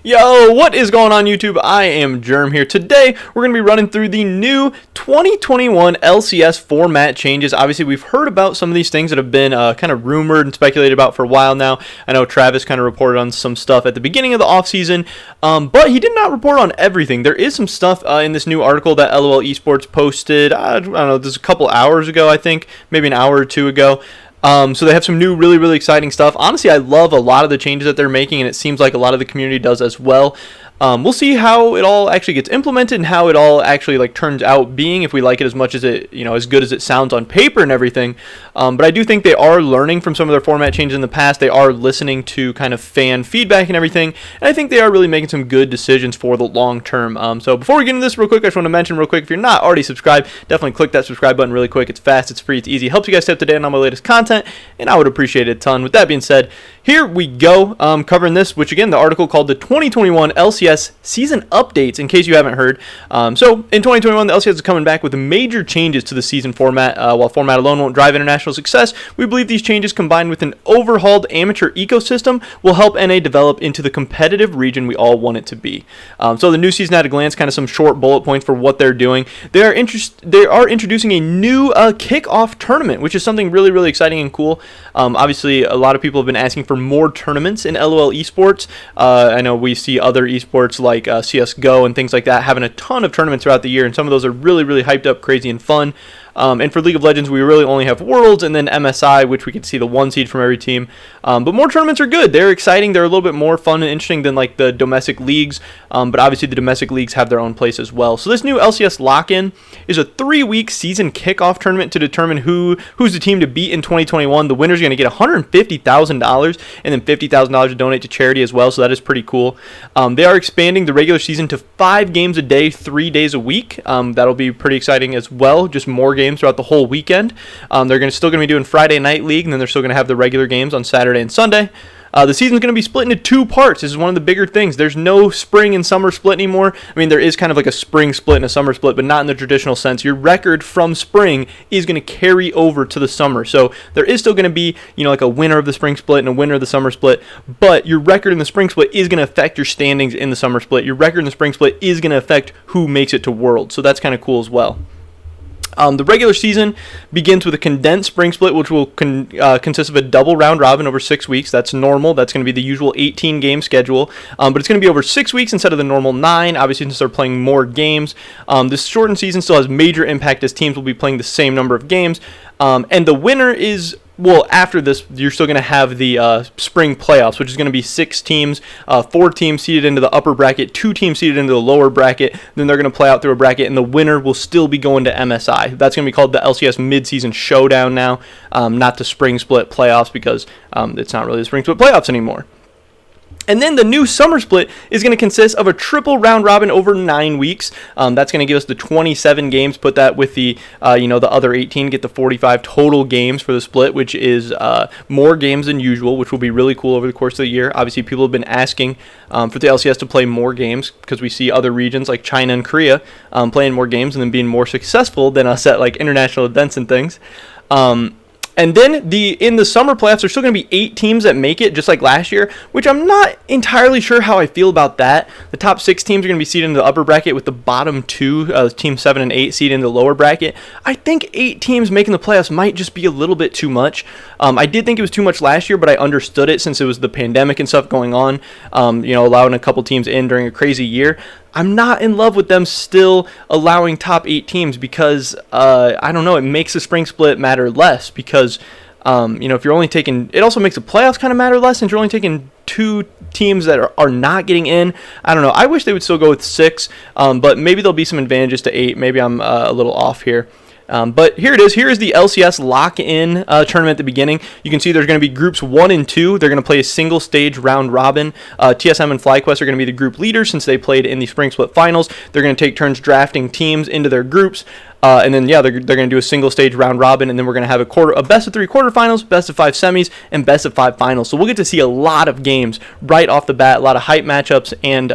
Yo, what is going on YouTube? I am Germ here. Today, we're going to be running through the new 2021 LCS format changes. Obviously, we've heard about some of these things that have been kind of rumored and speculated about for a while now. I know Travis kind of reported on some stuff at the beginning of the offseason, but he did not report on everything. There is some stuff in this new article that LOL Esports posted, I don't know, this is a couple hours ago, I think, maybe an hour or two ago. So they have some new, really exciting stuff. Honestly, I love a lot of the changes that they're making, and it seems like a lot of the community does as well. We'll see how it all actually gets implemented and how it all actually turns out being, if we like it as much as it, as good as it sounds on paper and everything. But I do think they are learning from some of their format changes in the past. They are listening to kind of fan feedback and everything, and I think they are really making some good decisions for the long term. So before we get into this real quick, I just want to mention real quick, if you're not already subscribed, definitely click that subscribe button really quick. It's fast, it's free, it's easy. It helps you guys stay up to date on my latest content, and I would appreciate it a ton. With that being said, here we go, covering this, which again, the article called the 2021 LCS Season Updates, in case you haven't heard. So in 2021, the LCS is coming back with major changes to the season format. While format alone won't drive international success, we believe these changes combined with an overhauled amateur ecosystem will help NA develop into the competitive region we all want it to be. So the new season at a glance, kind of some short bullet points for what they're doing. They are introducing a new kickoff tournament, which is something really exciting and cool. Obviously, a lot of people have been asking for more tournaments in LOL Esports. I know we see other esports like CSGO and things like that having a ton of tournaments throughout the year, and some of those are really hyped up, crazy, and fun. And for League of Legends, we really only have Worlds and then MSI, which we can see the one seed from every team. But more tournaments are good. They're exciting. They're a little bit more fun and interesting than the domestic leagues. But obviously, the domestic leagues have their own place as well. So this new LCS lock-in is a 3-week season kickoff tournament to determine who's the team to beat in 2021. The winner's going to get $150,000 and then $50,000 to donate to charity as well. So that is pretty cool. They are expanding the regular season to 5 games a day, 3 days a week. That'll be pretty exciting as well. Just more games throughout the whole weekend. They're still going to be doing Friday Night League, and then they're still going to have the regular games on Saturday and Sunday. The season's going to be split into 2 parts. This is one of the bigger things. There's no spring and summer split anymore. I mean, there is kind of like a spring split and a summer split, but not in the traditional sense. Your record from spring is going to carry over to the summer. So there is still going to be, like a winner of the spring split and a winner of the summer split, but your record in the spring split is going to affect your standings in the summer split. Your record in the spring split is going to affect who makes it to Worlds. So that's kind of cool as well. The regular season begins with a condensed spring split, which will consist of a double round robin over 6 weeks. That's normal. That's going to be the usual 18-game schedule, but it's going to be over 6 weeks instead of the normal 9, obviously, since they're playing more games. This shortened season still has major impact as teams will be playing the same number of games, and the winner is... Well, after this, you're still going to have the spring playoffs, which is going to be 6 teams, 4 teams seeded into the upper bracket, 2 teams seeded into the lower bracket. Then they're going to play out through a bracket, and the winner will still be going to MSI. That's going to be called the LCS Midseason Showdown now, not the spring split playoffs, because it's not really the spring split playoffs anymore. And then the new summer split is going to consist of a triple round robin over 9 weeks. That's going to give us the 27 games. Put that with the the other 18, get the 45 total games for the split, which is more games than usual, which will be really cool over the course of the year. Obviously, people have been asking for the LCS to play more games because we see other regions like China and Korea playing more games and then being more successful than us at international events and things. And then in the summer playoffs, there's still going to be 8 teams that make it, just like last year, which I'm not entirely sure how I feel about that. The top 6 teams are going to be seeded in the upper bracket with the bottom 2, team 7 and 8, seeded in the lower bracket. I think 8 teams making the playoffs might just be a little bit too much. I did think it was too much last year, but I understood it since it was the pandemic and stuff going on, allowing a couple teams in during a crazy year. I'm not in love with them still allowing top 8 teams because, I don't know, it makes the spring split matter less because, if you're only taking, it also makes the playoffs kind of matter less since you're only taking 2 teams that are not getting in. I don't know. I wish they would still go with 6, but maybe there'll be some advantages to 8. Maybe I'm a little off here. But here it is. Here is the LCS lock-in tournament at the beginning. You can see there's going to be groups 1 and 2. They're going to play a single stage round robin. TSM and FlyQuest are going to be the group leaders since they played in the Spring Split Finals. They're going to take turns drafting teams into their groups. And then, they're going to do a single stage round robin, and then we're going to have a best of 3 quarterfinals, best of 5 semis, and best of 5 finals. So we'll get to see a lot of games right off the bat, a lot of hype matchups, and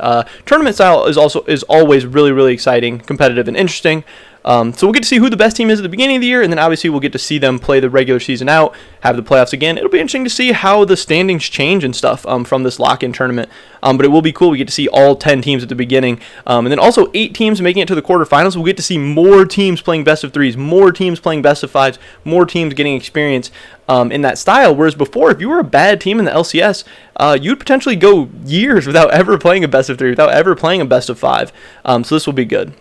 tournament style is always really exciting, competitive, and interesting. So we'll get to see who the best team is at the beginning of the year, and then obviously we'll get to see them play the regular season out, have the playoffs again. It'll be interesting to see how the standings change and stuff from this lock-in tournament. But it will be cool. We get to see all 10 teams at the beginning, and then also 8 teams making it to the quarterfinals. We'll get to see more teams playing best of 3s, more teams playing best of 5s, more teams getting experience in that style. Whereas before, if you were a bad team in the LCS, you'd potentially go years without ever playing a best of 3, without ever playing a best of 5. So this will be good.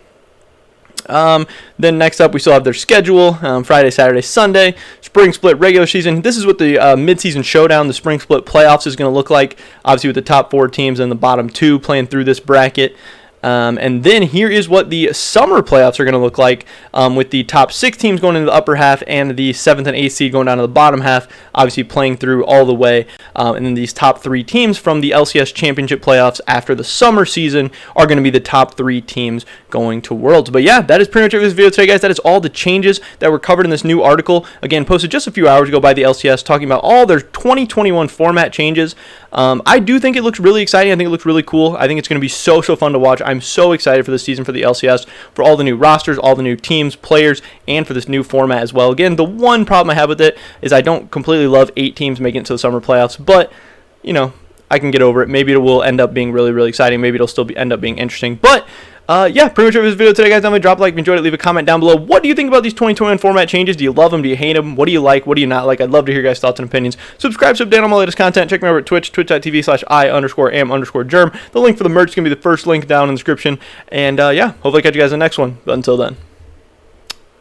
Then next up, we still have their schedule, Friday, Saturday, Sunday, spring split, regular season. This is what the mid-season showdown, the spring split playoffs is going to look like, obviously with the top 4 teams and the bottom 2 playing through this bracket. And then here is what the summer playoffs are going to look like, with the top 6 teams going into the upper half and the 7th and 8th seed going down to the bottom half, obviously playing through all the way. And then these top 3 teams from the LCS Championship playoffs after the summer season are going to be the top 3 teams going to Worlds. But yeah, that is pretty much it for this video today, guys. That is all the changes that were covered in this new article. Again, posted just a few hours ago by the LCS, talking about all their 2021 format changes. I do think it looks really exciting. I think it looks really cool. I think it's going to be so fun to watch. I'm so excited for this season for the LCS, for all the new rosters, all the new teams, players, and for this new format as well. Again, the one problem I have with it is I don't completely love 8 teams making it to the summer playoffs, but, you know, I can get over it. Maybe it will end up being really exciting. Maybe it'll still end up being interesting. But yeah, pretty much it for this video today, guys. Definitely drop a like if you enjoyed it. Leave a comment down below. What do you think about these 2021 format changes? Do you love them? Do you hate them? What do you like? What do you not like? I'd love to hear your guys' thoughts and opinions. Subscribe so update on my latest content. Check me over at Twitch, twitch.tv/I_am_Germ. The link for the merch is going to be the first link down in the description. And yeah, hopefully I catch you guys in the next one. But until then,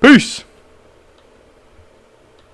peace.